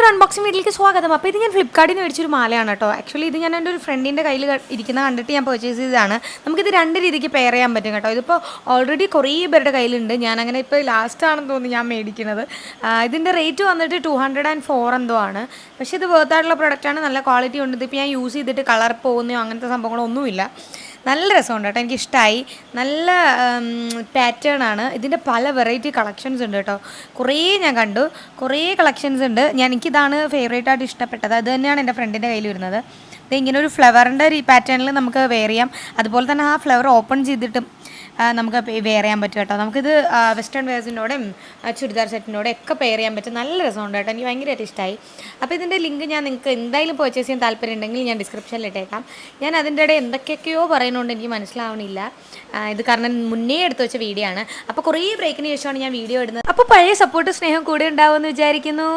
എല്ലാവർക്കും അൺബോക്സിംഗ് വീട്ടിലേക്ക് സ്വാഗതം. അപ്പോൾ ഇത് ഞാൻ ഫ്ലിപ്കാർട്ടിൽ നിന്ന് മേടിച്ചൊരു മാലയാണ് കേട്ടോ. ആക്ച്വലി ഇത് ഞാൻ എൻ്റെ ഒരു ഫ്രണ്ടിൻ്റെ കയ്യിൽ ഇരിക്കുന്ന കണ്ടിട്ട് ഞാൻ പർച്ചേസ് ചെയ്തതാണ്. നമുക്കിത് രണ്ട് രീതിക്ക് പെയർ ചെയ്യാൻ പറ്റും കേട്ടോ. ഇതിപ്പോൾ ഓൾറെഡി കുറേ പേരുടെ കയ്യിലുണ്ട്. ഞാനങ്ങനെ ഇപ്പോൾ ലാസ്റ്റ് ആണെന്ന് തോന്നി ഞാൻ മേടിക്കുന്നത്. ഇതിൻ്റെ റേറ്റ് വന്നിട്ട് 204 എന്തോ ആണ്. പക്ഷേ ഇത് വേർത്തായിട്ടുള്ള പ്രൊഡക്റ്റാണ്, നല്ല ക്വാളിറ്റി ഉണ്ട്. ഇതിപ്പോൾ ഞാൻ യൂസ് ചെയ്തിട്ട് കളർ പോകുന്നയോ അങ്ങനത്തെ സംഭവങ്ങളൊന്നുമില്ല. നല്ല രസമുണ്ട് കേട്ടോ, എനിക്കിഷ്ടമായി. നല്ല പാറ്റേൺ ആണ്. ഇതിൻ്റെ പല വെറൈറ്റി കളക്ഷൻസ് ഉണ്ട് കേട്ടോ. കുറേ ഞാൻ കണ്ടു, കുറേ കളക്ഷൻസ് ഉണ്ട്. എനിക്കിതാണ് ഫേവറേറ്റ് ആയിട്ട് ഇഷ്ടപ്പെട്ടത്. അത് തന്നെയാണ് എൻ്റെ ഫ്രണ്ടിൻ്റെ കയ്യിൽ വരുന്നത്. ഇത് ഇങ്ങനെ ഒരു ഫ്ലവറിൻ്റെ പാറ്റേണിൽ നമുക്ക് വെയർ ചെയ്യാം. അതുപോലെ തന്നെ ആ ഫ്ലവർ ഓപ്പൺ ചെയ്തിട്ടും നമുക്ക് വെയർ ചെയ്യാൻ പറ്റും കേട്ടോ. നമുക്കിത് വെസ്റ്റേൺ വെയർസിൻ്റെയും ചുരിദാർ സെറ്റിൻ്റെയും ഒക്കെ പെയർ ചെയ്യാൻ പറ്റും. നല്ല രസമുണ്ട് കേട്ടോ, എനിക്ക് ഭയങ്കരമായിട്ട് ഇഷ്ടമായി. അപ്പോൾ ഇതിൻ്റെ ലിങ്ക് ഞാൻ നിങ്ങൾക്ക് എന്തായാലും പർച്ചേസ് ചെയ്യാൻ താല്പര്യം ഉണ്ടെങ്കിൽ ഞാൻ ഡിസ്ക്രിപ്ഷനിൽ ഇട്ടേക്കാം. ഞാൻ അതിൻ്റെ ഇടയിൽ എന്തൊക്കെയൊക്കെയോ പറയുന്നുണ്ട്, എനിക്ക് മനസ്സിലാവണില്ല. ഇത് കാരണം മുന്നേ എടുത്ത് വെച്ച വീഡിയോ ആണ്. അപ്പോൾ കുറേ ബ്രേക്കിന് ശേഷമാണ് ഞാൻ വീഡിയോ ഇടുന്നത്. അപ്പോൾ പഴയ സപ്പോർട്ട് സ്നേഹം കൂടെ ഉണ്ടാവുമെന്ന് വിചാരിക്കുന്നു.